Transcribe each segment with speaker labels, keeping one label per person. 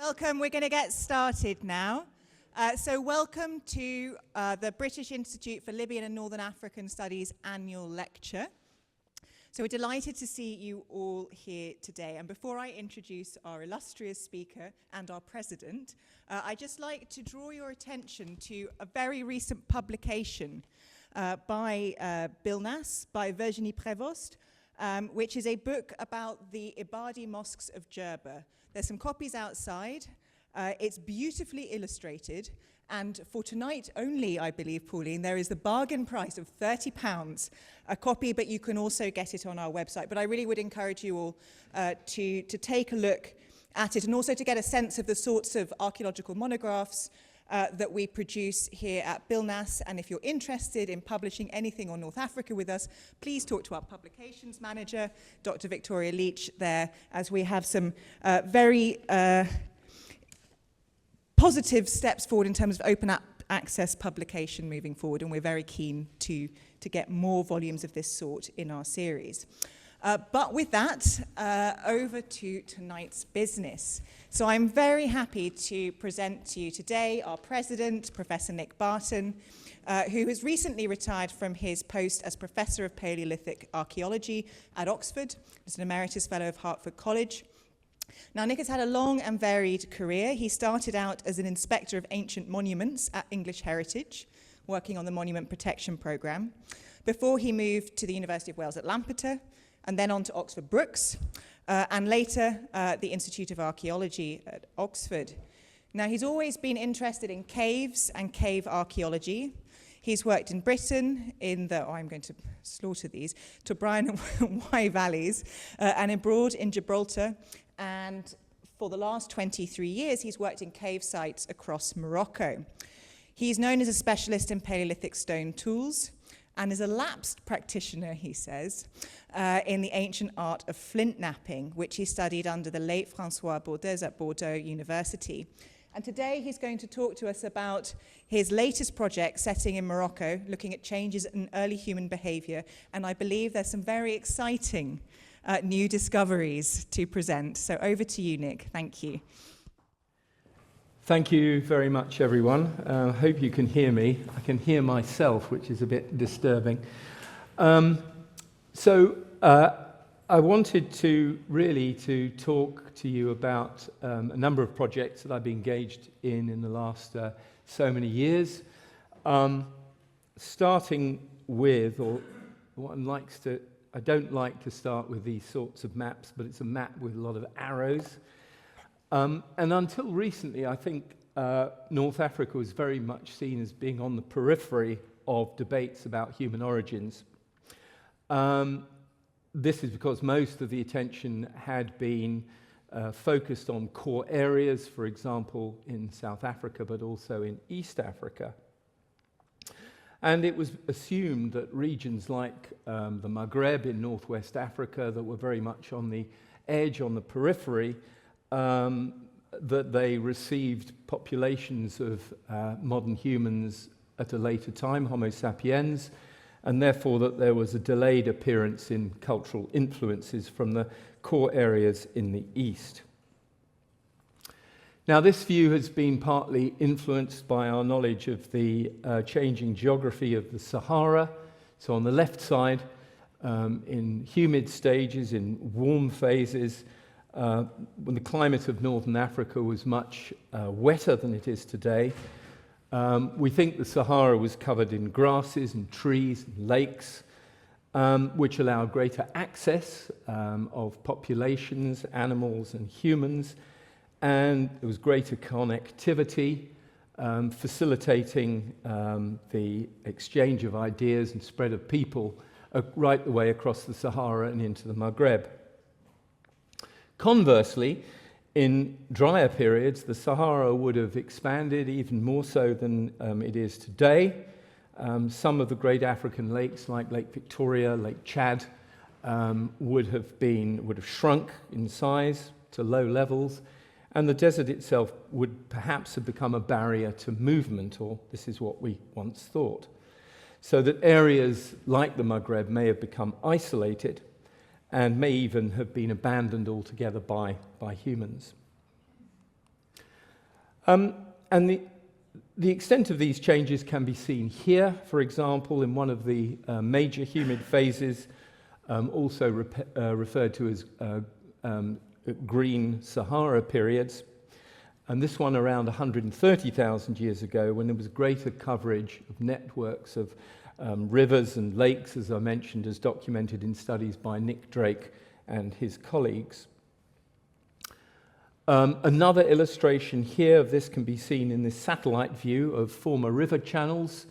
Speaker 1: Welcome. We're going to get started now. So welcome to the British Institute for Libyan and Northern African Studies annual lecture. So we're delighted to see you all here today. And before I introduce our illustrious speaker and our president, I'd just like to draw your attention to a very recent publication by BILNAS, by Virginie Prévost, which is a book about the Ibadi mosques of Djerba. There's some copies outside. It's beautifully illustrated. And for tonight only, I believe, Pauline, there is the bargain price of £30 a copy, but you can also get it on our website. But I really would encourage you all to take a look at it and also to get a sense of the sorts of archaeological monographs that we produce here at BILNAS. And if you're interested in publishing anything on North Africa with us, please talk to our publications manager, Dr. Victoria Leach, there, as we have some very positive steps forward in terms of open access publication moving forward, and we're very keen to get more volumes of this sort in our series. But with that, over to tonight's business. So I'm very happy to present to you today our president, Professor Nick Barton, who has recently retired from his post as Professor of Paleolithic Archaeology at Oxford, as an Emeritus Fellow of Hertford College. Now, Nick has had a long and varied career. He started out as an inspector of ancient monuments at English Heritage, working on the Monument Protection Programme, before he moved to the University of Wales at Lampeter, and then on to Oxford Brookes, and later the Institute of Archaeology at Oxford. Now, he's always been interested in caves and cave archaeology. He's worked in Britain, in the, I'm going to slaughter these, Tobrian and Wye valleys, and abroad in Gibraltar. And for the last 23 years, he's worked in cave sites across Morocco. He's known as a specialist in Paleolithic stone tools and is a lapsed practitioner, he says, in the ancient art of flint knapping, which he studied under the late Francois Bourdais at Bordeaux University. And today he's going to talk to us about his latest project setting in Morocco, looking at changes in early human behavior. And I believe there's some very exciting new discoveries to present. So over to you, Nick. Thank you.
Speaker 2: Thank you very much, everyone. I hope you can hear me. I can hear myself, which is a bit disturbing. I wanted to really talk to you about a number of projects that I've been engaged in the last so many years. Starting with, or one likes to, I don't like to start with these sorts of maps, but it's a map with a lot of arrows. And until recently, I think North Africa was very much seen as being on the periphery of debates about human origins. This is because most of the attention had been focused on core areas, for example, in South Africa, but also in East Africa. And it was assumed that regions like the Maghreb in northwest Africa that were very much on the edge, on the periphery, that they received populations of modern humans at a later time, Homo sapiens, and therefore that there was a delayed appearance in cultural influences from the core areas in the East. Now, this view has been partly influenced by our knowledge of the changing geography of the Sahara. So on the left side, in humid stages, in warm phases, when the climate of northern Africa was much wetter than it is today, we think the Sahara was covered in grasses and trees and lakes, which allowed greater access of populations, animals and humans, and there was greater connectivity, facilitating the exchange of ideas and spread of people right the way across the Sahara and into the Maghreb. Conversely, in drier periods, the Sahara would have expanded even more so than it is today. Some of the great African lakes, like Lake Victoria, Lake Chad, would have shrunk in size to low levels, and the desert itself would perhaps have become a barrier to movement, or this is what we once thought. So that areas like the Maghreb may have become isolated and may even have been abandoned altogether by humans. And the extent of these changes can be seen here, for example, in one of the major humid phases, also referred to as Green Sahara periods. And this one around 130,000 years ago, when there was greater coverage of networks of rivers and lakes, as I mentioned, as documented in studies by Nick Drake and his colleagues. Another illustration here of this can be seen in this satellite view of former river channels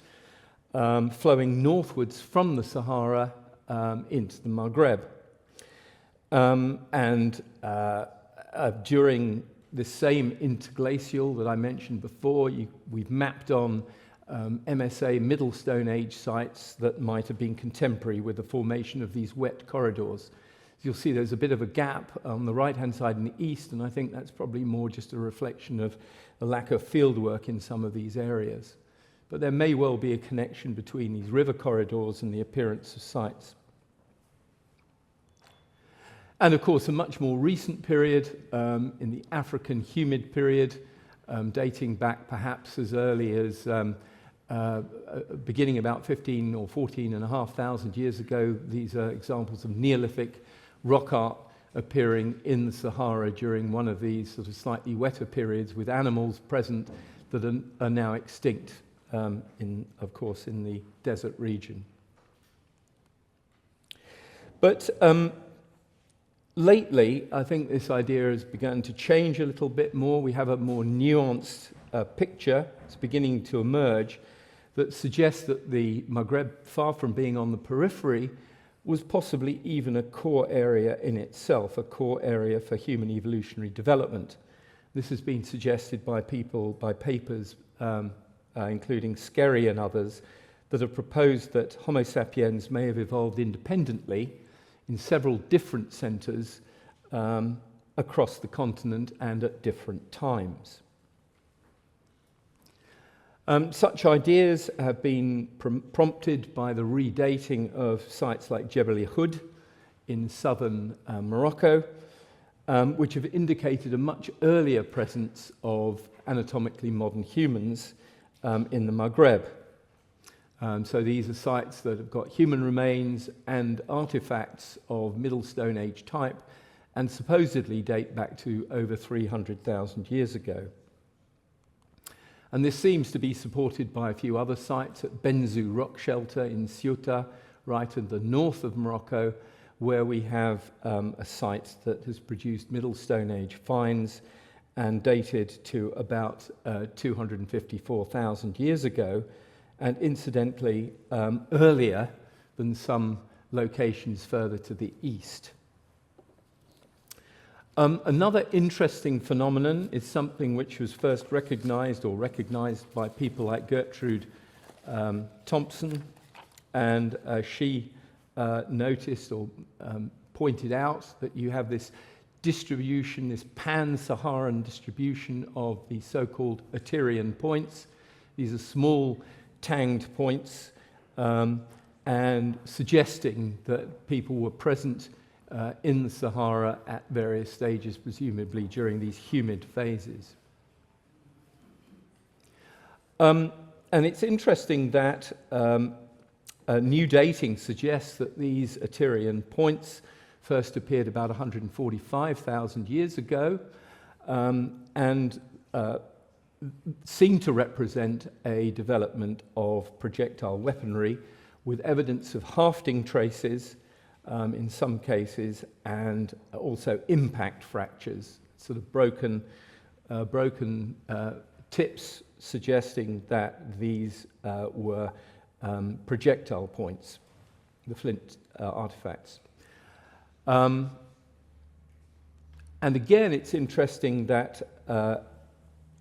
Speaker 2: flowing northwards from the Sahara into the Maghreb. During the same interglacial that I mentioned before, we've mapped on MSA Middle Stone Age sites that might have been contemporary with the formation of these wet corridors. You'll see there's a bit of a gap on the right-hand side in the east, and I think that's probably more just a reflection of the lack of fieldwork in some of these areas. But there may well be a connection between these river corridors and the appearance of sites. And of course, a much more recent period, in the African humid period, dating back perhaps as early as beginning about 15 or 14,500 years ago. These are examples of Neolithic rock art appearing in the Sahara during one of these sort of slightly wetter periods, with animals present that are now extinct, of course, in the desert region. But lately, I think this idea has begun to change a little bit more. We have a more nuanced picture. It's beginning to emerge that suggests that the Maghreb, far from being on the periphery, was possibly even a core area in itself, a core area for human evolutionary development. This has been suggested by papers, including Skerry and others, that have proposed that Homo sapiens may have evolved independently in several different centres across the continent and at different times. Such ideas have been prompted by the redating of sites like Jebel Yahud in southern Morocco, which have indicated a much earlier presence of anatomically modern humans in the Maghreb. So these are sites that have got human remains and artifacts of Middle Stone Age type, and supposedly date back to over 300,000 years ago. And this seems to be supported by a few other sites at Benzu Rock Shelter in Ceuta, right in the north of Morocco, where we have a site that has produced Middle Stone Age finds and dated to about 254,000 years ago, and incidentally earlier than some locations further to the east. Another interesting phenomenon is something which was first recognized by people like Gertrude Thompson, and she noticed or pointed out that you have this distribution, this pan-Saharan distribution of the so-called Atyrian points. These are small tanged points, and suggesting that people were present in the Sahara at various stages, presumably during these humid phases. And it's interesting that new dating suggests that these Atyrian points first appeared about 145,000 years ago, and seem to represent a development of projectile weaponry with evidence of hafting traces in some cases, and also impact fractures, sort of broken tips, suggesting that these were projectile points, the flint artifacts. And again, it's interesting that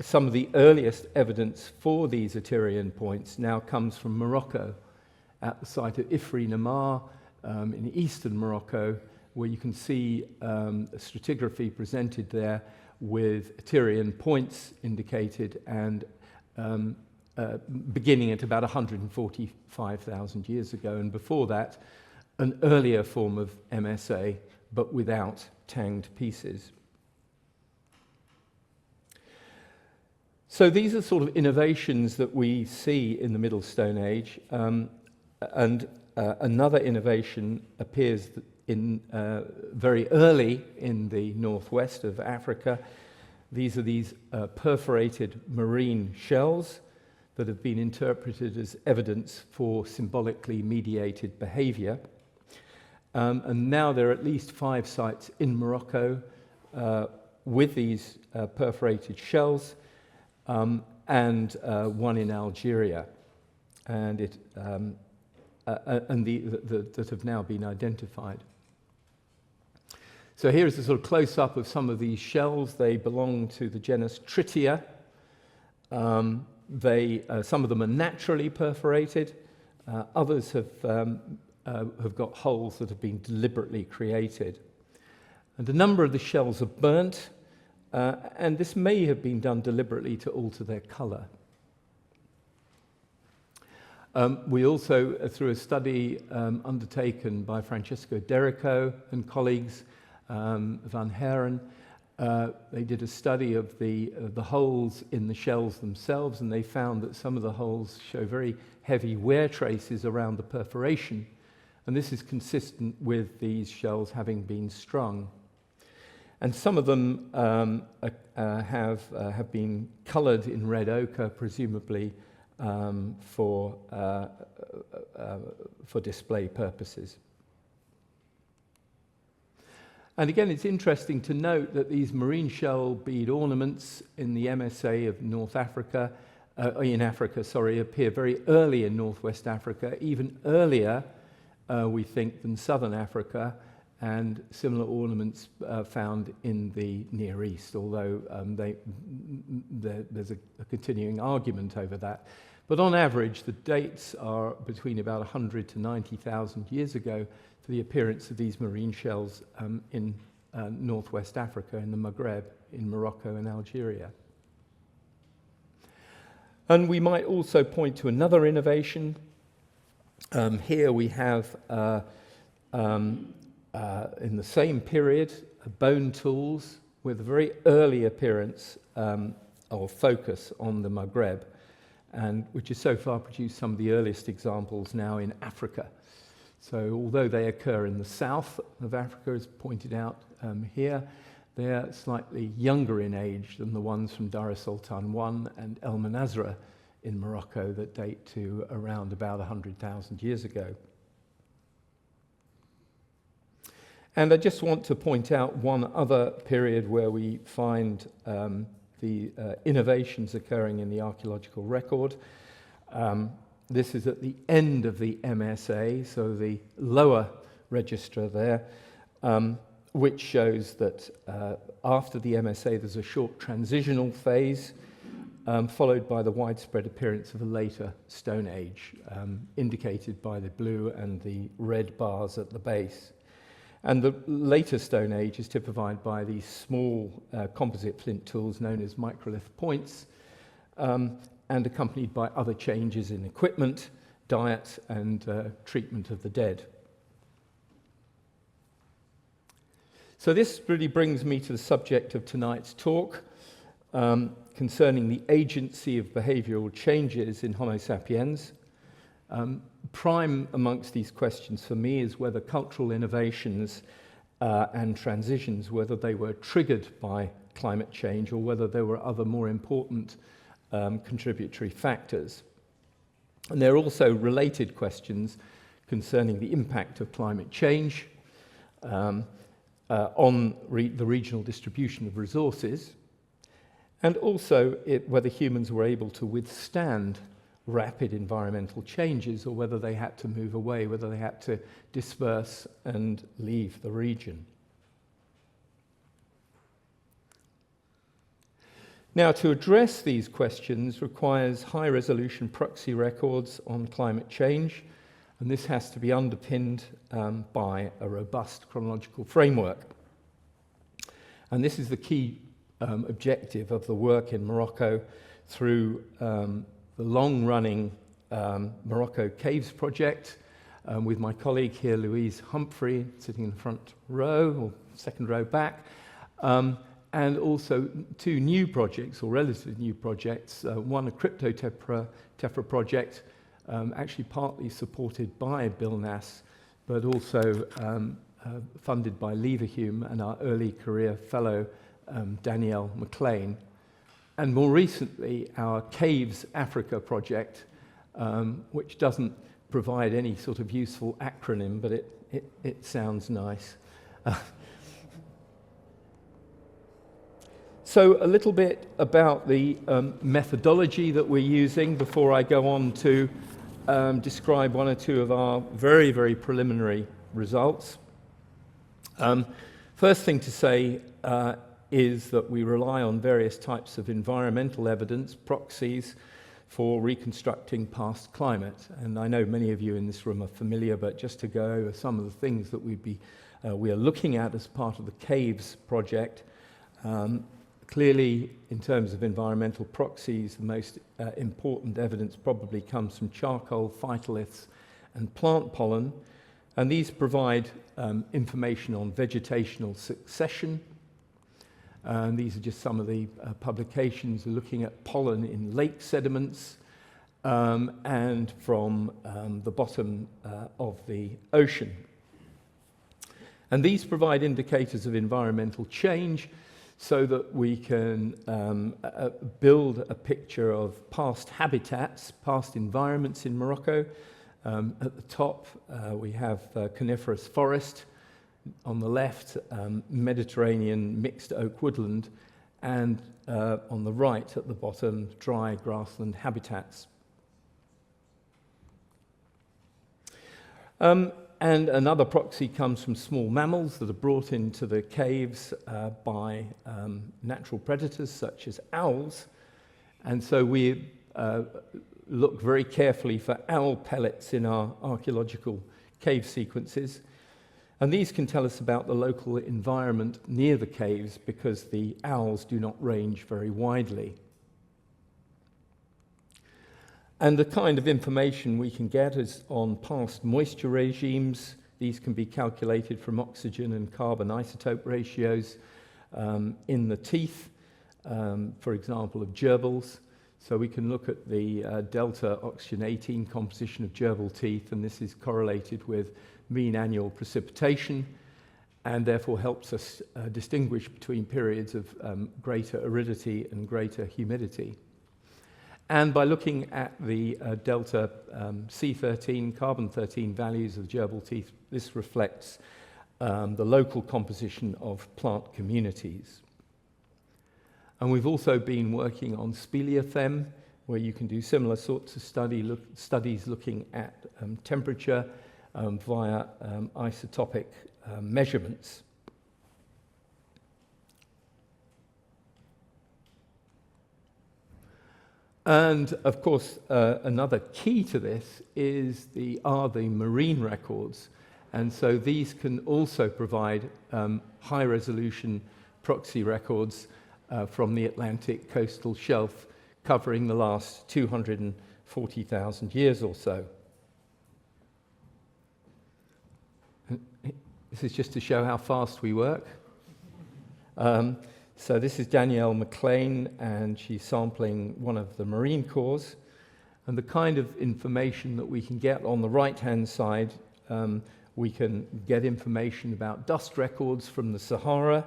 Speaker 2: some of the earliest evidence for these Atyrian points now comes from Morocco, at the site of Ifri Namar in eastern Morocco, where you can see stratigraphy presented there with Atyrian points indicated, and beginning at about 145,000 years ago, and before that, an earlier form of MSA, but without tanged pieces. So these are sort of innovations that we see in the Middle Stone Age, and another innovation appears in very early in the northwest of Africa. These are these perforated marine shells that have been interpreted as evidence for symbolically mediated behavior. And now there are at least 5 sites in Morocco with these perforated shells, and one in Algeria, and that have now been identified. So here is a sort of close-up of some of these shells. They belong to the genus Tritia. Some of them are naturally perforated. Others have got holes that have been deliberately created. And a number of the shells are burnt, and this may have been done deliberately to alter their colour. We also, through a study undertaken by Francesco Derrico and colleagues, Van Haren, they did a study of the holes in the shells themselves, and they found that some of the holes show very heavy wear traces around the perforation, and this is consistent with these shells having been strung. And some of them have been coloured in red ochre, presumably for display purposes. And again, it's interesting to note that these marine shell bead ornaments in the MSA of North Africa, appear very early in Northwest Africa, even earlier, we think, than Southern Africa, and similar ornaments found in the Near East, although there's a continuing argument over that. But on average, the dates are between about 100 to 90,000 years ago for the appearance of these marine shells in Northwest Africa, in the Maghreb, in Morocco and Algeria. And we might also point to another innovation. Here we have in the same period, bone tools with a very early appearance or focus on the Maghreb, and which has so far produced some of the earliest examples now in Africa. So although they occur in the south of Africa, as pointed out here, they're slightly younger in age than the ones from Dar es Sultan I and El Manazra in Morocco that date to around about 100,000 years ago. And I just want to point out one other period where we find the innovations occurring in the archaeological record. This is at the end of the MSA, so the lower register there, which shows that after the MSA there's a short transitional phase, followed by the widespread appearance of a later Stone Age, indicated by the blue and the red bars at the base. And the later Stone Age is typified by these small composite flint tools known as microlith points, and accompanied by other changes in equipment, diet, and treatment of the dead. So this really brings me to the subject of tonight's talk, concerning the agency of behavioural changes in Homo sapiens. Prime amongst these questions for me is whether cultural innovations and transitions, whether they were triggered by climate change or whether there were other more important contributory factors. And there are also related questions concerning the impact of climate change on the regional distribution of resources, and also whether humans were able to withstand rapid environmental changes or whether they had to move away, whether they had to disperse and leave the region. Now, to address these questions requires high-resolution proxy records on climate change, and this has to be underpinned by a robust chronological framework. And this is the key objective of the work in Morocco through the long-running Morocco Caves project with my colleague here, Louise Humphrey, sitting in the front row, or second row back, and also 2 new projects, or relatively new projects. One, a crypto Tephra project, actually partly supported by BILNAS, but also funded by Leverhulme and our early career fellow, Danielle McLean. And more recently, our Caves Africa project, which doesn't provide any sort of useful acronym, but it sounds nice. So a little bit about the methodology that we're using before I go on to describe 1 or 2 of our very, very preliminary results. First thing to say is that we rely on various types of environmental evidence, proxies, for reconstructing past climate. And I know many of you in this room are familiar, but just to go over some of the things that we are looking at as part of the Caves project. Clearly, in terms of environmental proxies, the most important evidence probably comes from charcoal, phytoliths, and plant pollen. And these provide information on vegetational succession. And these are just some of the publications looking at pollen in lake sediments and from the bottom of the ocean. And these provide indicators of environmental change, so that we can build a picture of past habitats, past environments in Morocco. At the top, we have coniferous forest. On the left, Mediterranean mixed oak woodland. And on the right, at the bottom, dry grassland habitats. And another proxy comes from small mammals that are brought into the caves by natural predators such as owls. And so we look very carefully for owl pellets in our archaeological cave sequences. And these can tell us about the local environment near the caves because the owls do not range very widely. And the kind of information we can get is on past moisture regimes. These can be calculated from oxygen and carbon isotope ratios in the teeth, for example, of gerbils. So we can look at the delta oxygen 18 composition of gerbil teeth, and this is correlated with mean annual precipitation, and therefore helps us distinguish between periods of greater aridity and greater humidity. And by looking at the delta C13, carbon 13 values of gerbil teeth, this reflects the local composition of plant communities. And we've also been working on speleothem, where you can do similar sorts of studies looking at temperature via isotopic measurements. And of course, another key to this are the marine records. And so these can also provide high-resolution proxy records from the Atlantic coastal shelf covering the last 240,000 years or so. This is just to show how fast we work. So this is Danielle McLean, and she's sampling one of the marine cores. And the kind of information that we can get on the right-hand side, we can get information about dust records from the Sahara,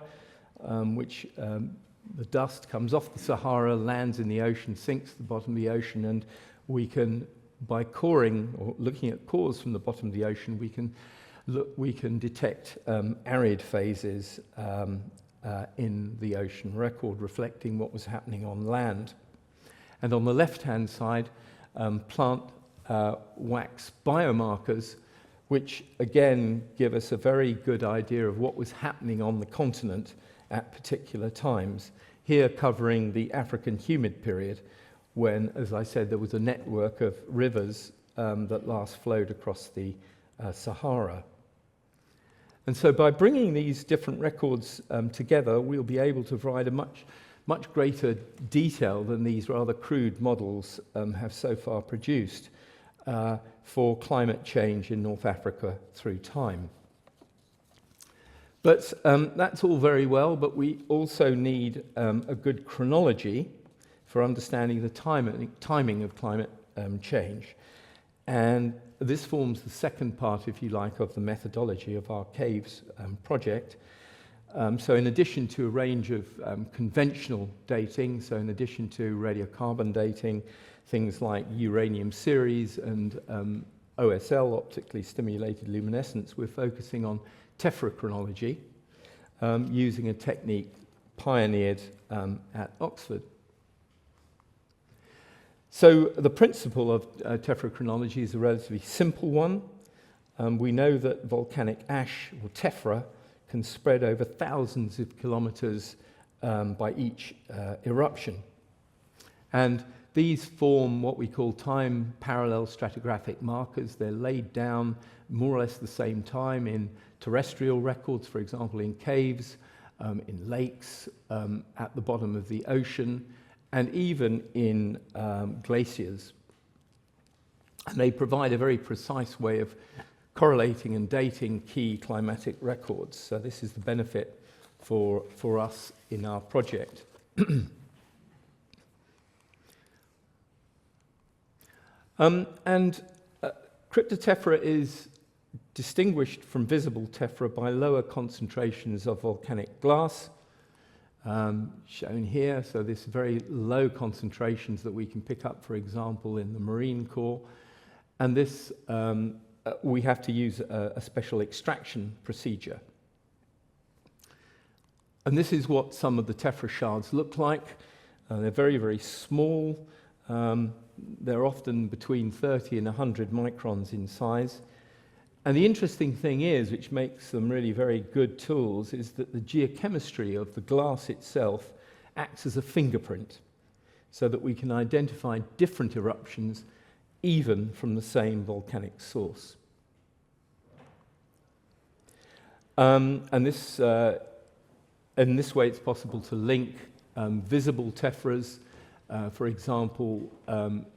Speaker 2: which the dust comes off the Sahara, lands in the ocean, sinks to the bottom of the ocean, and we can, by coring, or looking at cores from the bottom of the ocean, we can detect arid phases in the ocean record, reflecting what was happening on land. And on the left-hand side, plant wax biomarkers, which again give us a very good idea of what was happening on the continent at particular times. Here covering the African humid period, when, as I said, there was a network of rivers that last flowed across the Sahara. And so by bringing these different records together, we'll be able to provide a much greater detail than these rather crude models have so far produced for climate change in North Africa through time. But that's all very well, but we also need a good chronology for understanding the timing of climate change. And this forms the second part, if you like, of the methodology of our caves project. So in addition to a range of conventional dating, so in addition to radiocarbon dating, things like uranium series and OSL, optically stimulated luminescence, we're focusing on Tephrochronology, using a technique pioneered at Oxford. So the principle of Tephrochronology is a relatively simple one. We know that volcanic ash, or tephra, can spread over thousands of kilometers by each eruption. And these form what we call time parallel stratigraphic markers. They're laid down more or less the same time in terrestrial records, for example, in caves, in lakes, at the bottom of the ocean, and even in glaciers. And they provide a very precise way of correlating and dating key climatic records. So this is the benefit for us in our project. Cryptotephra is distinguished from visible tephra by lower concentrations of volcanic glass, shown here. So this very low concentrations that we can pick up, for example, in the marine core. And this, we have to use a special extraction procedure. And this is what some of the tephra shards look like. They're very, very small. They're often between 30 and 100 microns in size. And the interesting thing is, which makes them really very good tools, is that the geochemistry of the glass itself acts as a fingerprint, so that we can identify different eruptions even from the same volcanic source. And this, in this way, it's possible to link visible tephras, for example,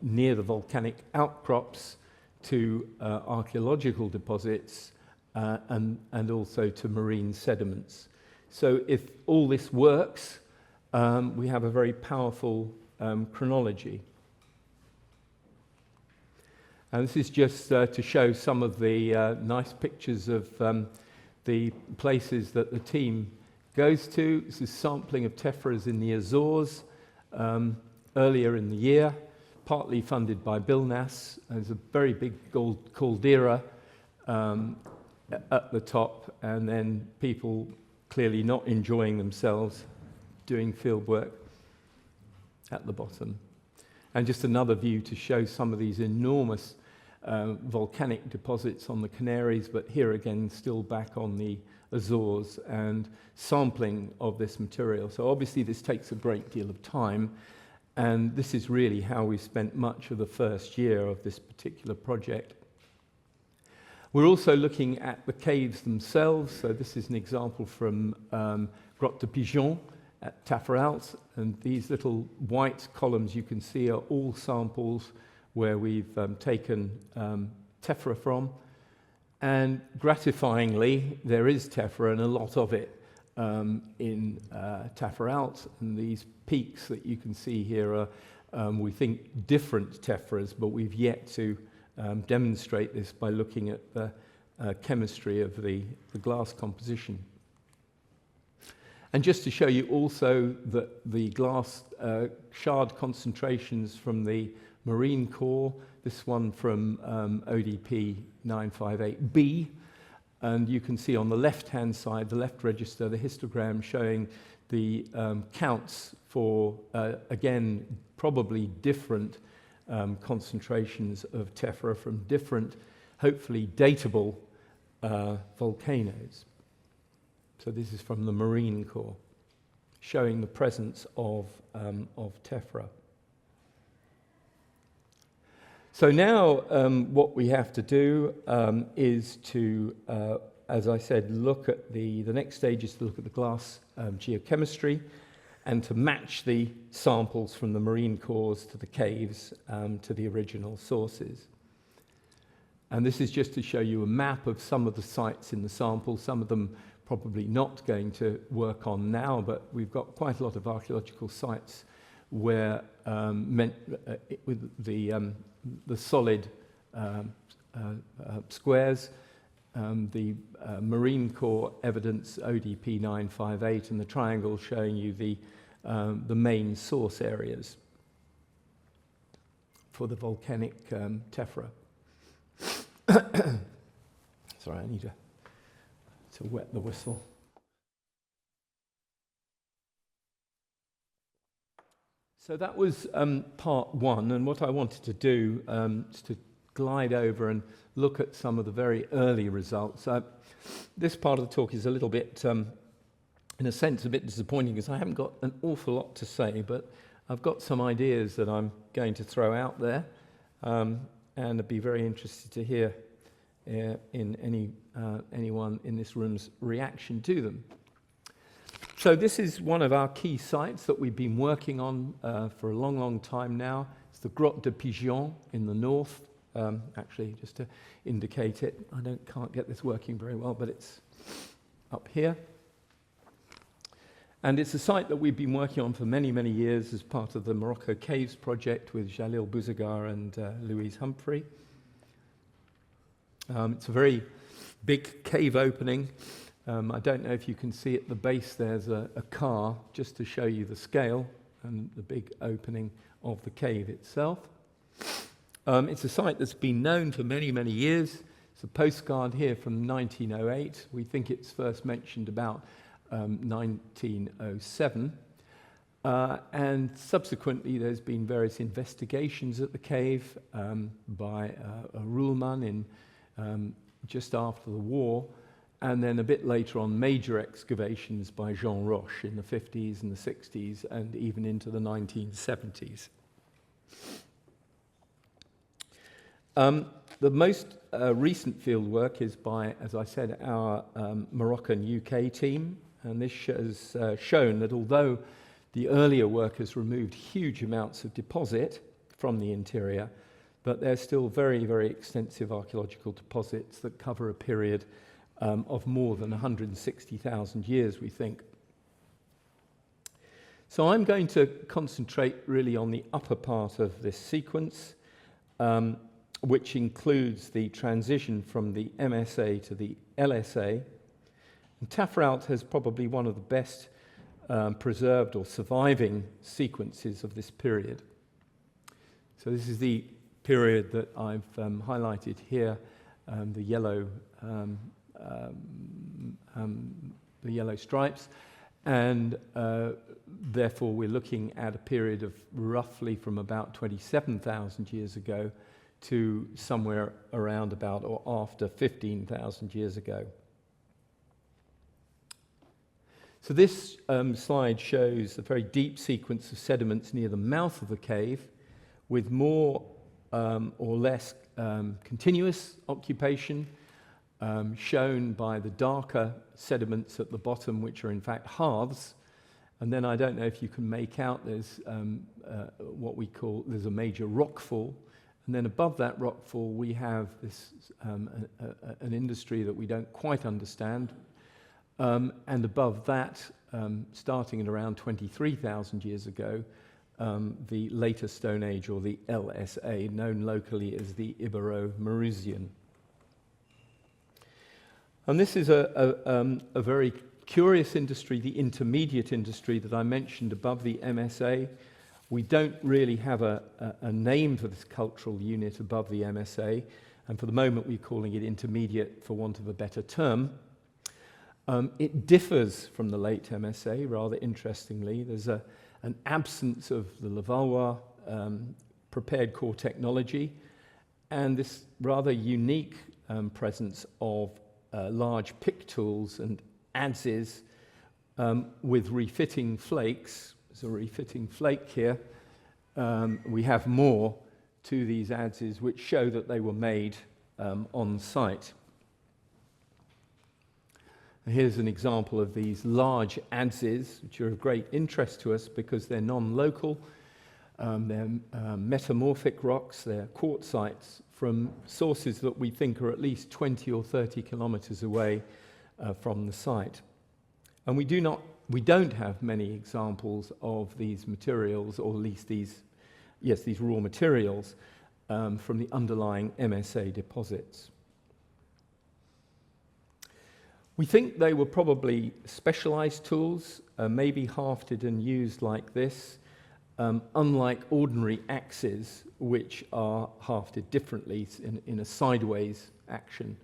Speaker 2: near the volcanic outcrops, to archaeological deposits and also to marine sediments. So if all this works, we have a very powerful chronology. And this is just to show some of the nice pictures of the places that the team goes to. This is sampling of tephras in the Azores earlier in the year, partly funded by BILNAS. There's a very big gold caldera at the top, and then people clearly not enjoying themselves doing field work at the bottom. And just another view to show some of these enormous volcanic deposits on the Canaries, but here again still back on the Azores, and sampling of this material. So obviously this takes a great deal of time, and this is really how we spent much of the first year of this particular project. We're also looking at the caves themselves. So this is an example from Grotte de Pigeons at Tephrochronology, and these little white columns you can see are all samples where we've taken tephra from. And gratifyingly, there is tephra, and a lot of it, in Tephrochronology, and these peaks that you can see here are, we think, different tephras, but we've yet to demonstrate this by looking at the chemistry of the glass composition. And just to show you also that the glass shard concentrations from the marine core, this one from ODP 958b, and you can see on the left-hand side, the left register, the histogram showing the counts for, again, probably different concentrations of tephra from different, hopefully datable volcanoes. So this is from the marine core, showing the presence of tephra. So now what we have to do is to, as I said, look at the next stage is to look at the glass geochemistry and to match the samples from the marine cores to the caves to the original sources. And this is just to show you a map of some of the sites in the sample, some of them probably not going to work on now, but we've got quite a lot of archaeological sites where with the solid squares, the Marine Corps evidence ODP 958, and the triangle showing you the main source areas for the volcanic tephra. Sorry, I need to wet the whistle. So that was part one, and what I wanted to do is to glide over and look at some of the very early results. This part of the talk is a little bit, in a sense, a bit disappointing because I haven't got an awful lot to say, but I've got some ideas that I'm going to throw out there, and I'd be very interested to hear in anyone in this room's reaction to them. So this is one of our key sites that we've been working on for a long, long time now. It's the Grotte de Pigeons in the north. Actually, just to indicate it, I can't get this working very well, but it's up here. And it's a site that we've been working on for many, many years as part of the Morocco Caves project with Jalil Bouzagar and Louise Humphrey. It's a very big cave opening. I don't know if you can see at the base there's a car, just to show you the scale and the big opening of the cave itself. It's a site that's been known for many, many years. It's a postcard here from 1908. We think it's first mentioned about 1907. And subsequently, there's been various investigations at the cave by a ruleman in just after the war, and then a bit later on, major excavations by Jean Roche in the 50s and the 60s, and even into the 1970s. The most recent field work is by, as I said, our Moroccan UK team, and this has shown that although the earlier work has removed huge amounts of deposit from the interior, but there's still very, very extensive archaeological deposits that cover a period of more than 160,000 years, we think. So I'm going to concentrate really on the upper part of this sequence, which includes the transition from the MSA to the LSA. And Tephrochronology has probably one of the best preserved or surviving sequences of this period. So this is the period that I've highlighted here, the yellow stripes, and therefore we're looking at a period of roughly from about 27,000 years ago to somewhere around about or after 15,000 years ago. So this slide shows a very deep sequence of sediments near the mouth of the cave with more or less continuous occupation shown by the darker sediments at the bottom, which are in fact hearths. And then I don't know if you can make out, there's what we call, there's a major rockfall. And then above that rockfall, we have this an industry that we don't quite understand. And above that, starting at around 23,000 years ago, the later Stone Age, or the LSA, known locally as the Ibero-Mauritian. And this is a very curious industry, the intermediate industry that I mentioned above the MSA. We don't really have a name for this cultural unit above the MSA, and for the moment we're calling it intermediate for want of a better term. It differs from the late MSA, rather interestingly. There's an absence of the Levallois prepared core technology, and this rather unique presence of large pick tools and adzes with refitting flakes. There's a refitting flake here. We have more to these adzes which show that they were made on site. Here's an example of these large adzes, which are of great interest to us because they're non-local. They're metamorphic rocks, they're quartzites from sources that we think are at least 20 or 30 kilometers away from the site. And we don't have many examples of these materials, or at least these raw materials, from the underlying MSA deposits. We think they were probably specialized tools, maybe hafted and used like this, unlike ordinary axes, which are hafted differently in a sideways action.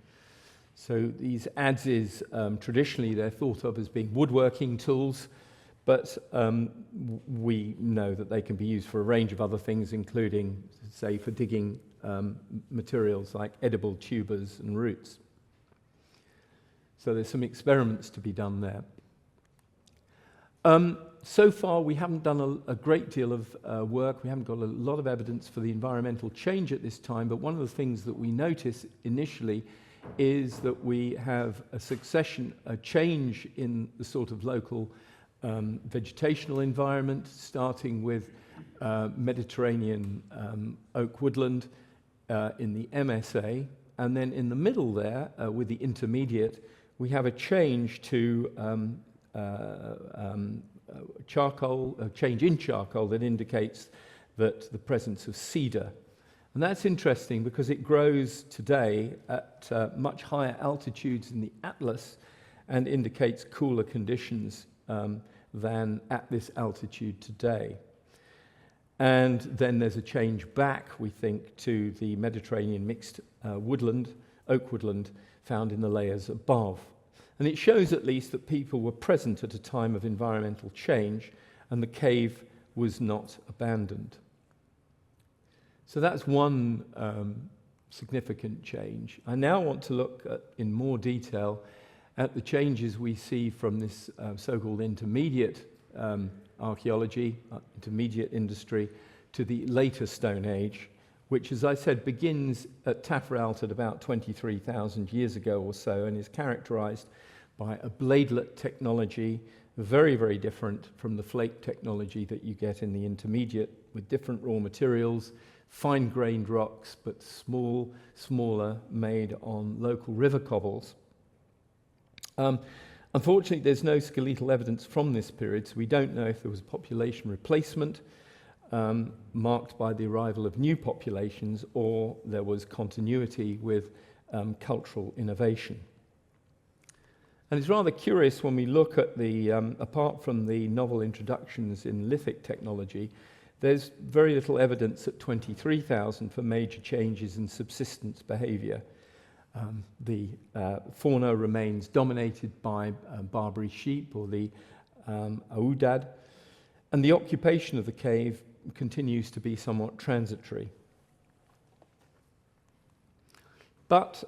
Speaker 2: So these adzes, traditionally they're thought of as being woodworking tools, but we know that they can be used for a range of other things, including, say, for digging materials like edible tubers and roots. So there's some experiments to be done there. So far, we haven't done a great deal of work. We haven't got a lot of evidence for the environmental change at this time, but one of the things that we notice initially is that we have a change in the sort of local vegetational environment, starting with Mediterranean oak woodland in the MSA, and then in the middle there, with the intermediate, we have a change to charcoal, a change in charcoal that indicates that the presence of cedar. And that's interesting because it grows today at much higher altitudes in the Atlas and indicates cooler conditions than at this altitude today. And then there's a change back, we think, to the Mediterranean mixed woodland, oak woodland, found in the layers above. And it shows at least that people were present at a time of environmental change and the cave was not abandoned. So that's one significant change. I now want to look at, in more detail at the changes we see from this so-called intermediate archaeology, intermediate industry, to the later Stone Age, which, as I said, begins at Tephrochronology at about 23,000 years ago or so and is characterized by a bladelet technology, very, very different from the flake technology that you get in the intermediate, with different raw materials, fine-grained rocks, but smaller, made on local river cobbles. Unfortunately, there's no skeletal evidence from this period, so we don't know if there was population replacement marked by the arrival of new populations, or there was continuity with cultural innovation. And it's rather curious when we look at the, apart from the novel introductions in lithic technology, there's very little evidence at 23,000 for major changes in subsistence behavior. The fauna remains dominated by Barbary sheep, or the Aoudad, and the occupation of the cave continues to be somewhat transitory. But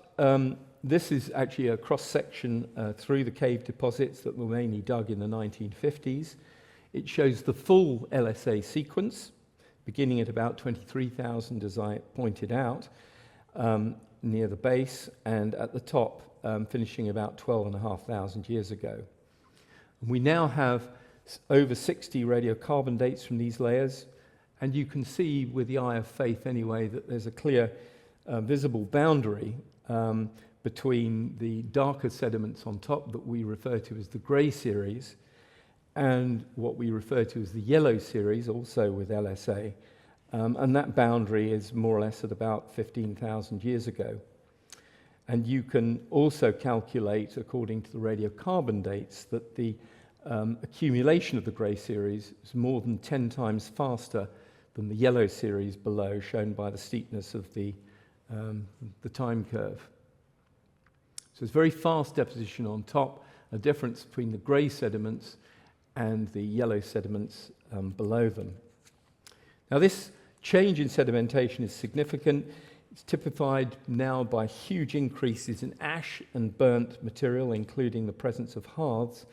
Speaker 2: this is actually a cross-section through the cave deposits that were mainly dug in the 1950s. It shows the full LSA sequence, beginning at about 23,000, as I pointed out, near the base, and at the top, finishing about 12,500 years ago. We now have over 60 radiocarbon dates from these layers, and you can see with the eye of faith anyway that there's a clear visible boundary between the darker sediments on top that we refer to as the grey series and what we refer to as the yellow series, also with LSA. And that boundary is more or less at about 15,000 years ago. And you can also calculate, according to the radiocarbon dates, that the accumulation of the grey series is more than 10 times faster than the yellow series below, shown by the steepness of the time curve. So it's very fast deposition on top, a difference between the grey sediments and the yellow sediments below them. Now this change in sedimentation is significant. It's typified now by huge increases in ash and burnt material, including the presence of hearths.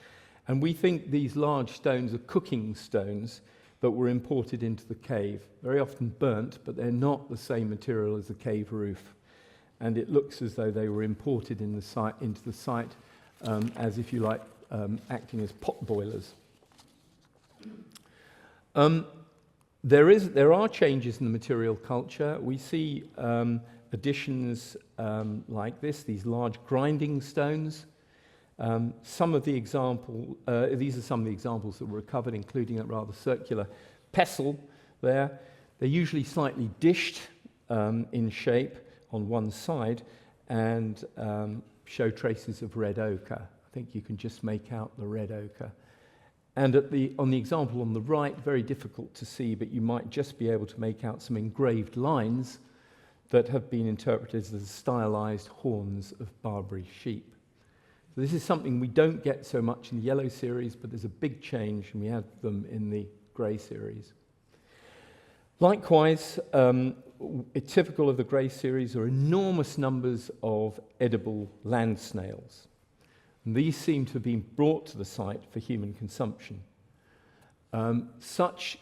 Speaker 2: And we think these large stones are cooking stones that were imported into the cave, very often burnt, but they're not the same material as the cave roof. And it looks as though they were imported into the site as, if you like, acting as pot boilers. There are changes in the material culture. We see additions like this, these large grinding stones, Some of the these are some of the examples that were recovered, including a rather circular pestle there. They're usually slightly dished in shape on one side and show traces of red ochre. I think you can just make out the red ochre. And on the example on the right, very difficult to see, but you might just be able to make out some engraved lines that have been interpreted as stylized horns of Barbary sheep. So this is something we don't get so much in the yellow series, but there's a big change, and we have them in the grey series. Likewise, typical of the grey series are enormous numbers of edible land snails. And these seem to have been brought to the site for human consumption. Such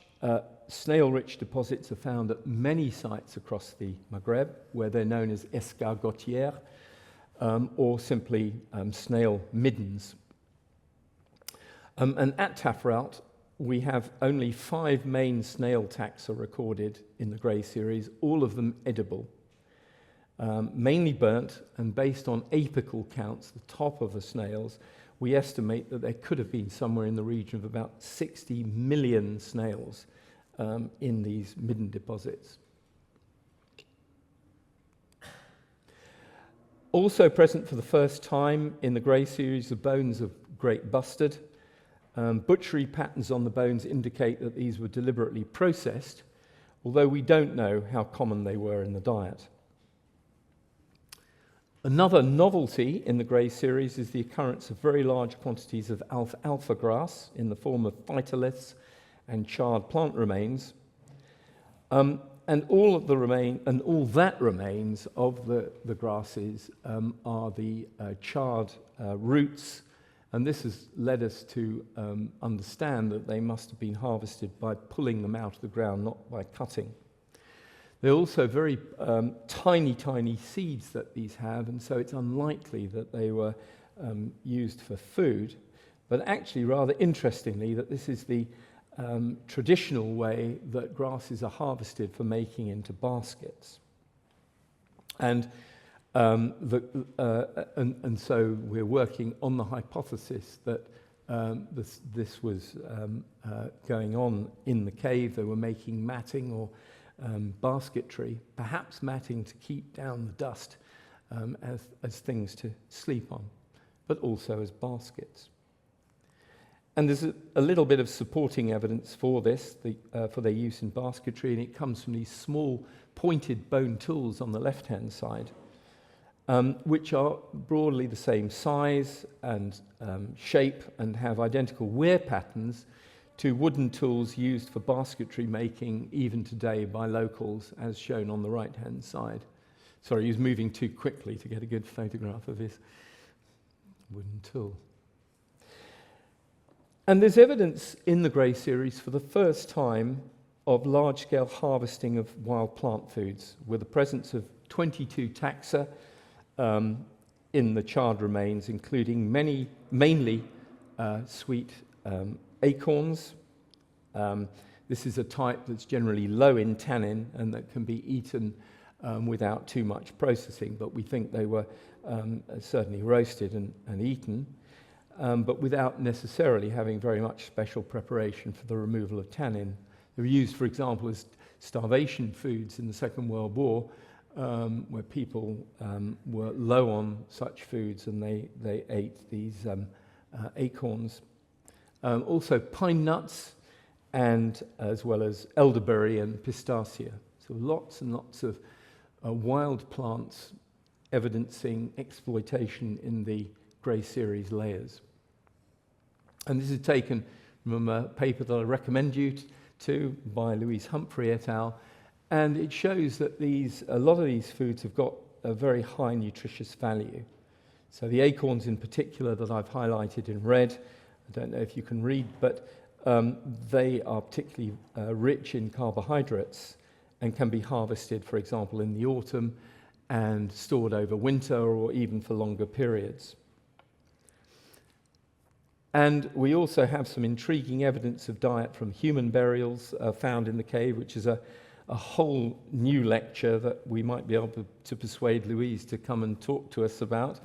Speaker 2: snail-rich deposits are found at many sites across the Maghreb, where they're known as escargotières, or simply snail middens. And at Tephrochronology, we have only 5 main snail taxa recorded in the grey series, all of them edible. Mainly burnt, and based on apical counts, the top of the snails, we estimate that there could have been somewhere in the region of about 60 million snails in these midden deposits. Also present for the first time in the grey series are bones of great bustard. Butchery patterns on the bones indicate that these were deliberately processed, although we don't know how common they were in the diet. Another novelty in the grey series is the occurrence of very large quantities of alfalfa grass in the form of phytoliths and charred plant remains, and all that remains of the grasses are the charred roots, and this has led us to understand that they must have been harvested by pulling them out of the ground, not by cutting. They're also very tiny seeds that these have, and so it's unlikely that they were used for food. But actually, rather interestingly, that this is the traditional way that grasses are harvested for making into baskets. And so we're working on the hypothesis that this was going on in the cave. They were making matting or basketry, perhaps matting to keep down the dust as things to sleep on, but also as baskets. And there's a little bit of supporting evidence for this, for their use in basketry, and it comes from these small pointed bone tools on the left-hand side, which are broadly the same size and shape and have identical wear patterns to wooden tools used for basketry making even today by locals, as shown on the right-hand side. Sorry, he was moving too quickly to get a good photograph of his wooden tool. And there's evidence in the grey series for the first time of large-scale harvesting of wild plant foods, with the presence of 22 taxa in the charred remains, including mainly sweet acorns. This is a type that's generally low in tannin and that can be eaten without too much processing, but we think they were certainly roasted and eaten, but without necessarily having very much special preparation for the removal of tannin. They were used, for example, as starvation foods in the Second World War, where people were low on such foods and they ate these acorns. Also pine nuts, and as well as elderberry and pistachia. So lots and lots of wild plants evidencing exploitation in the grey series layers. And this is taken from a paper that I recommend you to by Louise Humphrey et al. And it shows that a lot of these foods have got a very high nutritious value. So the acorns in particular that I've highlighted in red, I don't know if you can read, but they are particularly rich in carbohydrates and can be harvested, for example, in the autumn and stored over winter or even for longer periods. And we also have some intriguing evidence of diet from human burials found in the cave, which is a whole new lecture that we might be able to persuade Louise to come and talk to us about.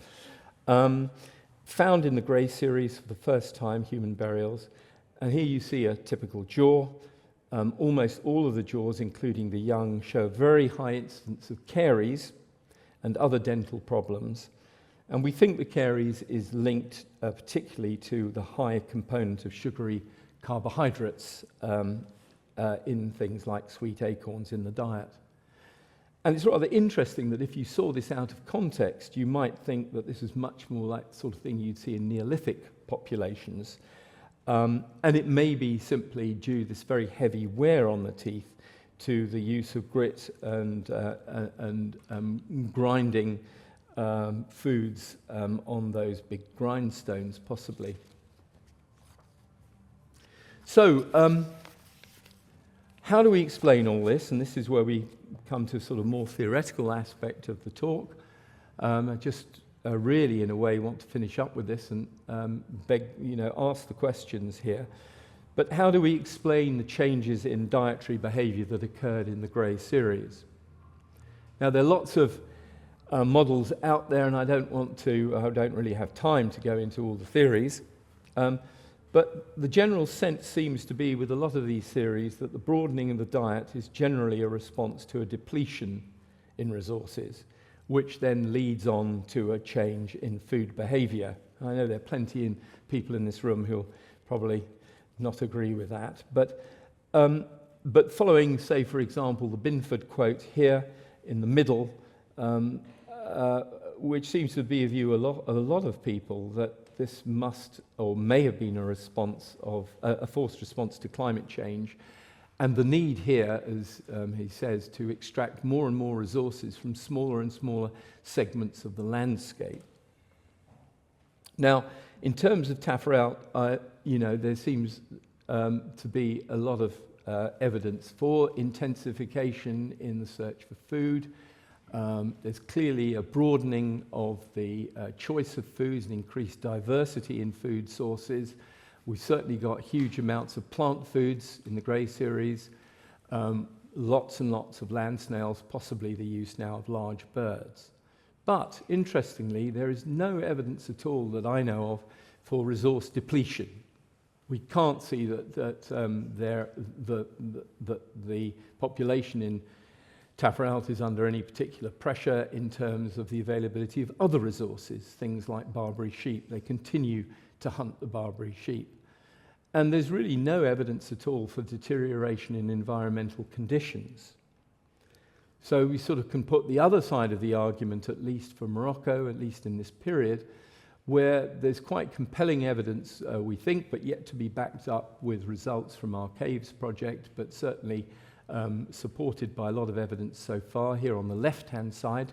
Speaker 2: found in the Grey series for the first time, human burials. And here you see a typical jaw. Almost all of the jaws, including the young, show a very high incidence of caries and other dental problems. And we think the caries is linked particularly to the high component of sugary carbohydrates in things like sweet acorns in the diet. And it's rather interesting that if you saw this out of context, you might think that this is much more like the sort of thing you'd see in Neolithic populations. And it may be simply due to this very heavy wear on the teeth to the use of grit and grinding foods on those big grindstones, possibly. So, how do we explain all this? And this is where we come to a sort of more theoretical aspect of the talk. I just really, in a way, want to finish up with this and ask the questions here. But how do we explain the changes in dietary behavior that occurred in the Grey series? Now, there are lots of models out there, and I don't really have time to go into all the theories. But the general sense seems to be, with a lot of these theories, that the broadening of the diet is generally a response to a depletion in resources, which then leads on to a change in food behavior. I know there are plenty of people in this room who'll probably not agree with that. But following, say, for example, the Binford quote here in the middle, which seems to be a view of a lot of people, that this must or may have been a response of a forced response to climate change, and the need here, as he says, to extract more and more resources from smaller and smaller segments of the landscape. Now, in terms of Tephrochronology, there seems to be a lot of evidence for intensification in the search for food. There's clearly a broadening of the choice of foods and increased diversity in food sources. We've certainly got huge amounts of plant foods in the Grey series, lots and lots of land snails, possibly the use now of large birds. But interestingly, there is no evidence at all that I know of for resource depletion. We can't see that the population in Tephrochronology is under any particular pressure in terms of the availability of other resources, things like Barbary sheep. They continue to hunt the Barbary sheep. And there's really no evidence at all for deterioration in environmental conditions. So we sort of can put the other side of the argument, at least for Morocco, at least in this period, where there's quite compelling evidence, we think, but yet to be backed up with results from our Caves project, but certainly supported by a lot of evidence so far, here on the left-hand side,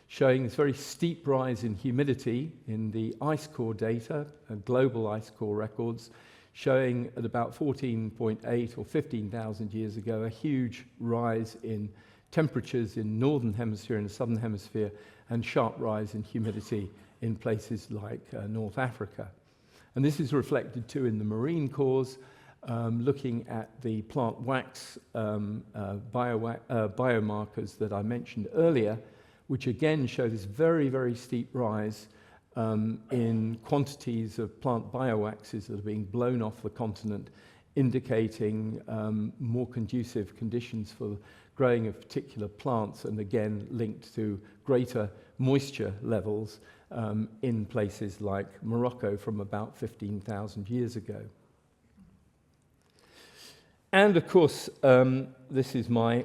Speaker 2: showing this very steep rise in humidity in the ice core data, global ice core records, showing at about 14.8 or 15,000 years ago a huge rise in temperatures in northern hemisphere and the southern hemisphere, and sharp rise in humidity in places like North Africa. And this is reflected too in the marine cores, looking at the plant wax biomarkers that I mentioned earlier, which again show this very, very steep rise in quantities of plant biowaxes that are being blown off the continent, indicating more conducive conditions for growing of particular plants, and again linked to greater moisture levels in places like Morocco from about 15,000 years ago. And of course, this is my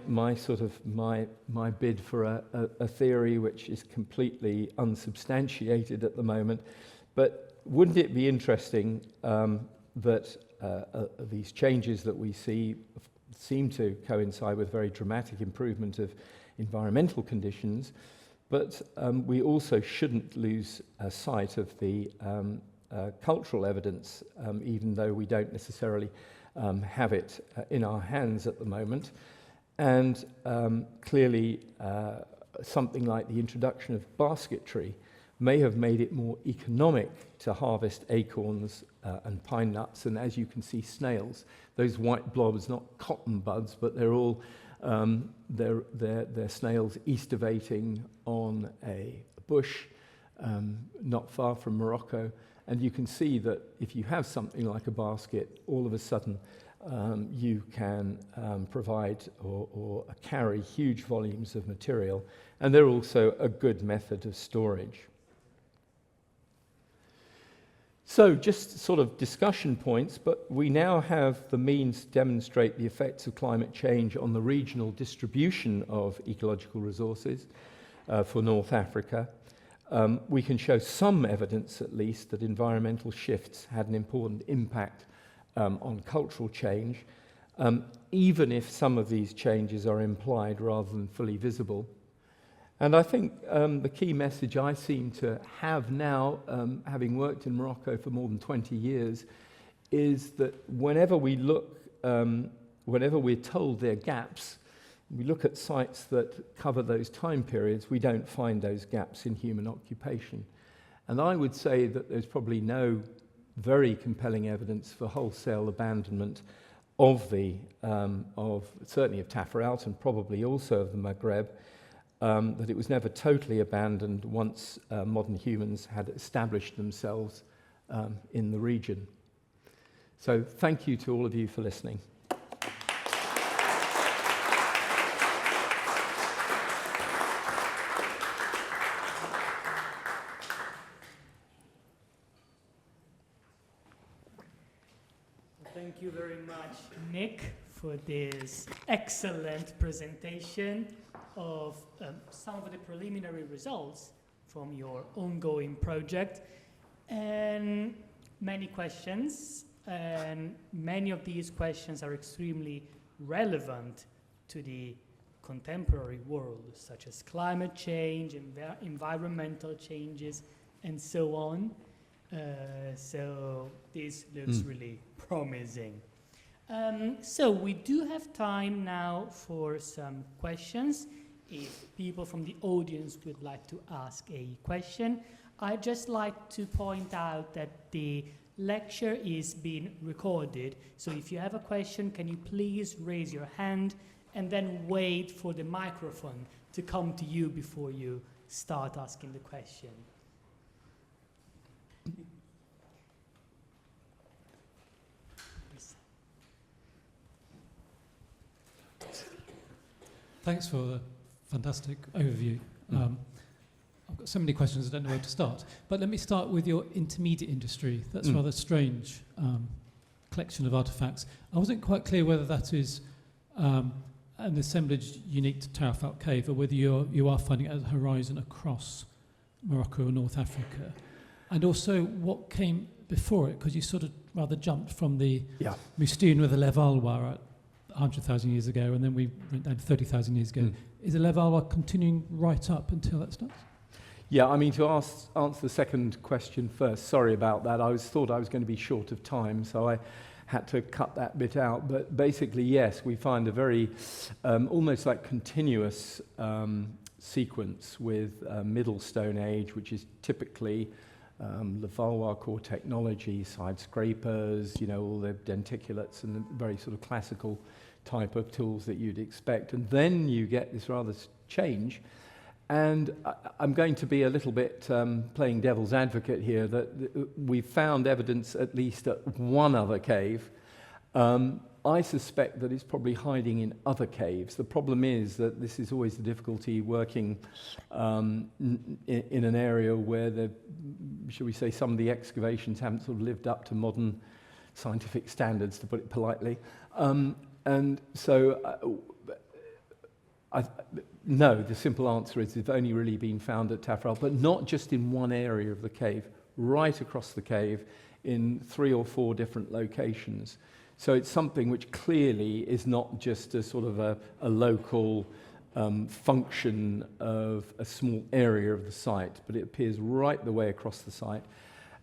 Speaker 2: bid for a theory which is completely unsubstantiated at the moment. But wouldn't it be interesting that these changes that we see seem to coincide with very dramatic improvement of environmental conditions, but we also shouldn't lose sight of the cultural evidence, even though we don't necessarily have it in our hands at the moment. And clearly something like the introduction of basketry may have made it more economic to harvest acorns and pine nuts, and as you can see, snails. Those white blobs, not cotton buds, but they're all they're snails estivating on a bush, not far from Morocco. And you can see that if you have something like a basket, all of a sudden you can provide or carry huge volumes of material. And they're also a good method of storage. So just sort of discussion points, but we now have the means to demonstrate the effects of climate change on the regional distribution of ecological resources for North Africa. We can show some evidence, at least, that environmental shifts had an important impact on cultural change, even if some of these changes are implied rather than fully visible. And I think the key message I seem to have now, having worked in Morocco for more than 20 years, is that whenever we look, whenever we're told there are gaps, we look at sites that cover those time periods, we don't find those gaps in human occupation. And I would say that there's probably no very compelling evidence for wholesale abandonment of certainly of Tephrochronology and probably also of the Maghreb, that it was never totally abandoned once modern humans had established themselves in the region. So thank you to all of you for listening.
Speaker 3: Thank you very much, Nick, for this excellent presentation of some of the preliminary results from your ongoing project, and many questions, and many of these questions are extremely relevant to the contemporary world, such as climate change, environmental changes, and so on. So this looks really promising. So we do have time now for some questions. If people from the audience would like to ask a question, I'd just like to point out that the lecture is being recorded. So if you have a question, can you please raise your hand and then wait for the microphone to come to you before you start asking the question.
Speaker 4: Thanks for the fantastic overview. I've got so many questions, I don't know where to start. But let me start with your intermediate industry. That's a rather strange collection of artifacts. I wasn't quite clear whether that is an assemblage unique to Tephrochronology Cave or whether you are finding it at the horizon across Morocco or North Africa. And also what came before it, because you sort of rather jumped from the Moustine with the Levallois at 100,000 years ago, and then we went down to 30,000 years ago. Is the Levallois continuing right up until that starts?
Speaker 2: Yeah, I mean, to answer the second question first, sorry about that. I thought I was going to be short of time, so I had to cut that bit out. But basically, yes, we find a very almost like continuous sequence with Middle Stone Age, which is typically Levallois core technology, side scrapers, you know, all the denticulates and the very sort of classical type of tools that you'd expect. And then you get this rather change. And I'm going to be a little bit playing devil's advocate here, that we've found evidence at least at one other cave. I suspect that it's probably hiding in other caves. The problem is that this is always the difficulty working in an area where shall we say, some of the excavations haven't sort of lived up to modern scientific standards, to put it politely. And so no, the simple answer is it's only really been found at Tephrochronology, but not just in one area of the cave, right across the cave in 3 or 4 different locations. So it's something which clearly is not just a sort of a local function of a small area of the site, but it appears right the way across the site.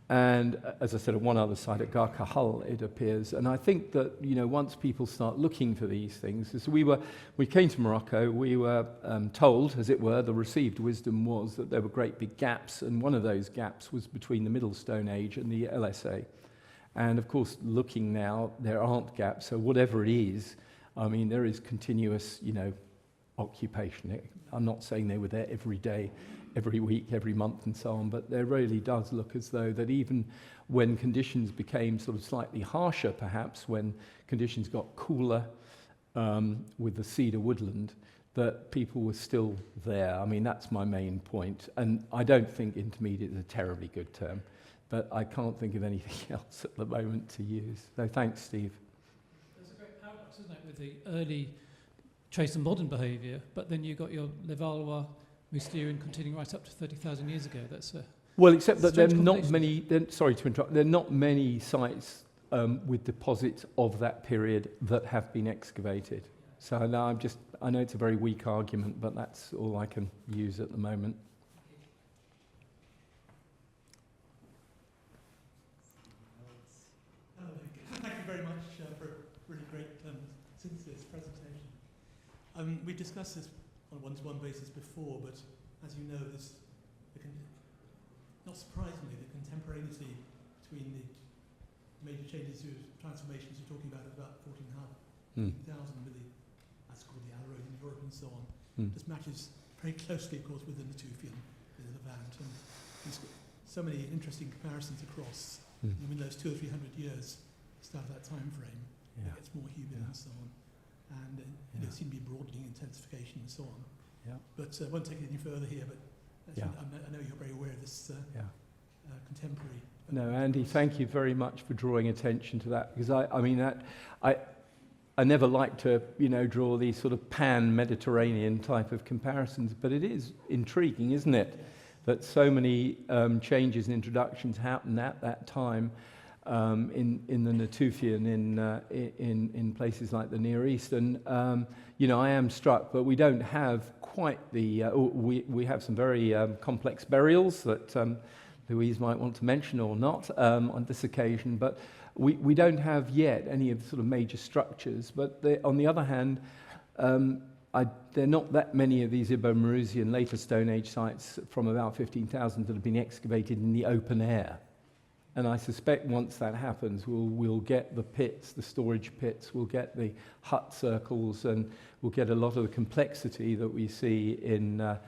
Speaker 2: And as I said, at one other site, at Garkahal, it appears. And I think that, you know, once people start looking for these things, as we came to Morocco, we were told, as it were, the received wisdom was that there were great big gaps, and one of those gaps was between the Middle Stone Age and the LSA. And of course, looking now, there aren't gaps. So whatever it is, I mean, there is continuous, you know, occupation. I'm not saying they were there every day every week, every month and so on, but there really does look as though that even when conditions became sort of slightly harsher, perhaps when conditions got cooler with the cedar woodland, that people were still there. I mean, that's my main point. And I don't think intermediate is a terribly good term, but I can't think of anything else at the moment to use. So thanks, Steve.
Speaker 4: There's a great paradox, isn't it, with the early trace and modern behaviour, but then you've got your Levallois, Mousterian continuing right up to 30,000 years ago. That's a
Speaker 2: well, except that there are
Speaker 4: strange
Speaker 2: not
Speaker 4: combination.
Speaker 2: many, sorry to interrupt, there are not many sites with deposits of that period that have been excavated. So now I know it's a very weak argument, but that's all I can use at the moment.
Speaker 5: Thank you very much for a really great synthesis presentation. We discussed this on a one-to-one basis before, but as you know, not surprisingly, the contemporaneity between the major changes, transformations you're talking about 14,500 with the, that's called the Alroad in Europe and so on, just matches very closely, of course, with the Natufian, the Levant, and there's so many interesting comparisons across. Within those 200 or 300 years, start of that time frame, it gets more humid and so on, and there seem to be broadening, intensification, and so on. But I won't take it any further here. But I know you're very aware of this contemporary.
Speaker 2: No, Andy, thank you very much for drawing attention to that, because I never like to, draw these sort of pan-Mediterranean type of comparisons, but it is intriguing, isn't it, that so many changes and introductions happened at that time in the Natufian, in places like the Near East, and I am struck, but we don't have quite the. We have some very complex burials that Louise might want to mention or not on this occasion, but we don't have yet any of the sort of major structures. But on the other hand, there are not that many of these Ibo-Maruzian later Stone Age sites from about 15,000 that have been excavated in the open air. And I suspect once that happens, we'll get the pits, the storage pits, we'll get the hut circles, and we'll get a lot of the complexity that we see in the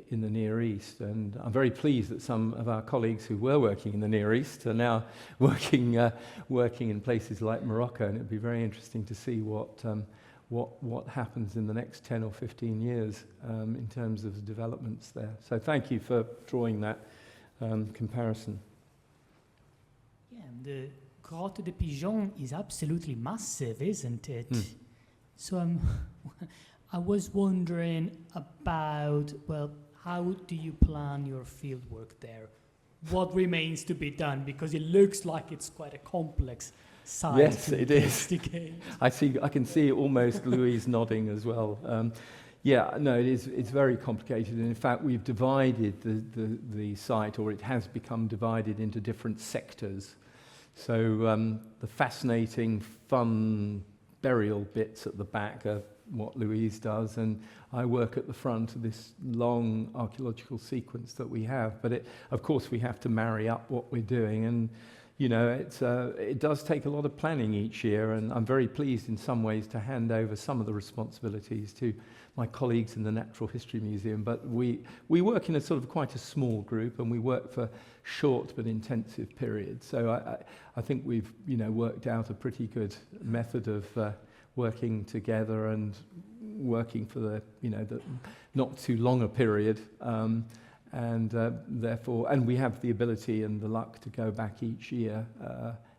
Speaker 2: Near East. And I'm very pleased that some of our colleagues who were working in the Near East are now working in places like Morocco, and it'd be very interesting to see what happens in the next 10 or 15 years in terms of the developments there. So thank you for drawing that comparison.
Speaker 3: Yeah, the Grotte de Pigeons is absolutely massive, isn't it? So I was wondering about, how do you plan your field work there? What remains to be done? Because it looks like it's quite a complex site.
Speaker 2: Yes,
Speaker 3: to
Speaker 2: it is.
Speaker 3: investigate.
Speaker 2: I can see almost Louise nodding as well. It's very complicated, and in fact we've divided the site, or it has become divided into different sectors. So the fascinating, fun burial bits at the back are what Louise does, and I work at the front of this long archaeological sequence that we have. But of course we have to marry up what we're doing, and it does take a lot of planning each year, and I'm very pleased in some ways to hand over some of the responsibilities to my colleagues in the Natural History Museum. But we work in a sort of quite a small group, and we work for short but intensive periods. So I think we've worked out a pretty good method of working together and working for the not too long a period. And we have the ability and the luck to go back each year,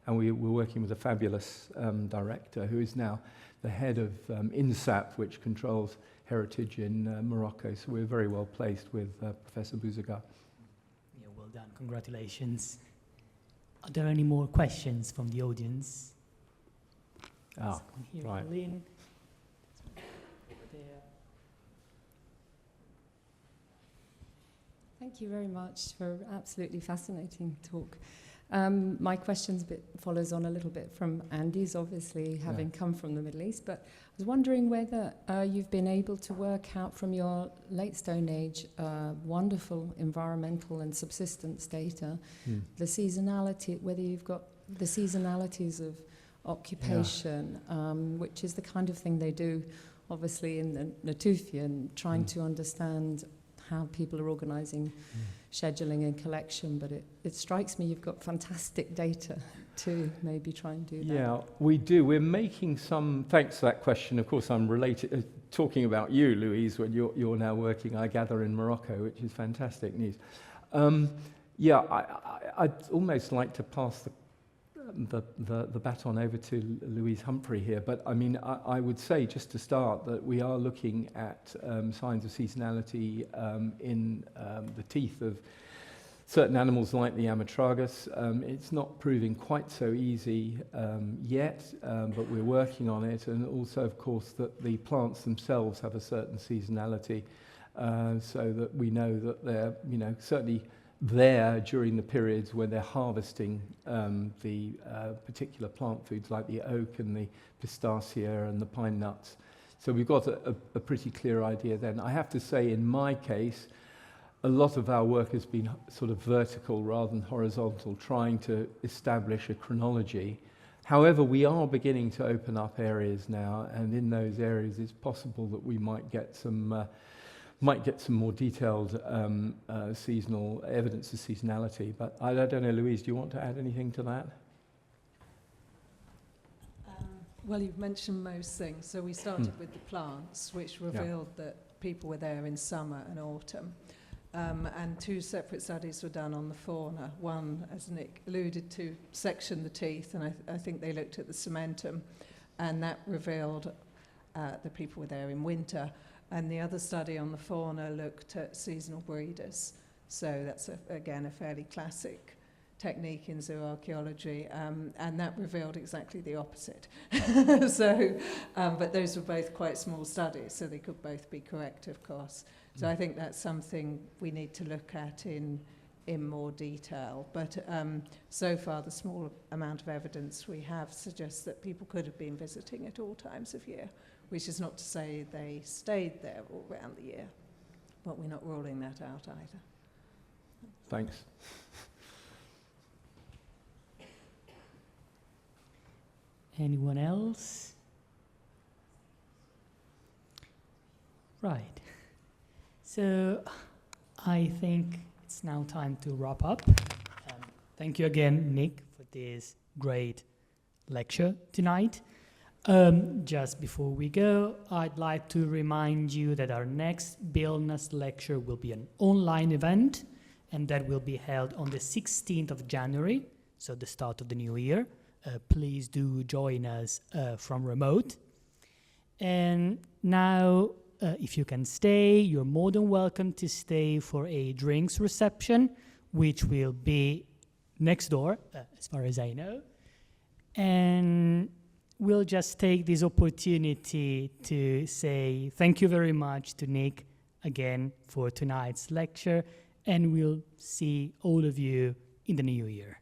Speaker 2: and we're working with a fabulous director who is now the head of INSAP, which controls heritage in Morocco. So we're very well placed with Professor Bouzaga.
Speaker 3: Yeah, well done. Congratulations. Are there any more questions from the audience? Someone here,
Speaker 2: right.
Speaker 3: Lynn. Over there.
Speaker 6: Thank you very much for absolutely fascinating talk. My questions follows on a little bit from Andy's, obviously having come from the Middle East, but I was wondering whether you've been able to work out from your late Stone Age wonderful environmental and subsistence data, the seasonality, whether you've got the seasonalities of occupation, which is the kind of thing they do obviously in the Natufian, trying to understand how people are organising scheduling and collection, but it strikes me you've got fantastic data to maybe try and do that.
Speaker 2: Yeah, we do. We're making some, thanks for that question. Of course, I'm related, talking about you, Louise, when you're now working, I gather, in Morocco, which is fantastic news. Yeah, I'd almost like to pass the baton over to Louise Humphrey here, but I mean, I would say, just to start, that we are looking at signs of seasonality in the teeth of certain animals like the Amatragus. It's not proving quite so easy yet, but we're working on it, and also, of course, that the plants themselves have a certain seasonality, so that we know that they're, you know, certainly there during the periods when they're harvesting the particular plant foods like the oak and the pistachia and the pine nuts. So we've got a pretty clear idea then. I have to say, in my case, a lot of our work has been sort of vertical rather than horizontal, trying to establish a chronology. However, we are beginning to open up areas now, and in those areas it's possible that we might get some more detailed seasonal evidence of seasonality. But I don't know, Louise, do you want to add anything to that?
Speaker 7: Well, you've mentioned most things. So we started with the plants, which revealed that people were there in summer and autumn. And two separate studies were done on the fauna. One, as Nick alluded to, sectioned the teeth, and I think they looked at the cementum, and that revealed that people were there in winter. And the other study on the fauna looked at seasonal breeders. So that's, again, a fairly classic technique in zooarchaeology, and that revealed exactly the opposite. But those were both quite small studies, so they could both be correct, of course. So I think that's something we need to look at in more detail. But so far, the small amount of evidence we have suggests that people could have been visiting at all times of year, which is not to say they stayed there all around the year, but we're not ruling that out either.
Speaker 2: Thanks.
Speaker 3: Anyone else? Right. So I think it's now time to wrap up. Thank you again, Nick, for this great lecture tonight. Just before we go, I'd like to remind you that our next BILNAS lecture will be an online event, and that will be held on the 16th of January, so the start of the new year. Please do join us from remote. And now, if you can stay, you're more than welcome to stay for a drinks reception, which will be next door, as far as I know. And we'll just take this opportunity to say thank you very much to Nick again for tonight's lecture, and we'll see all of you in the new year.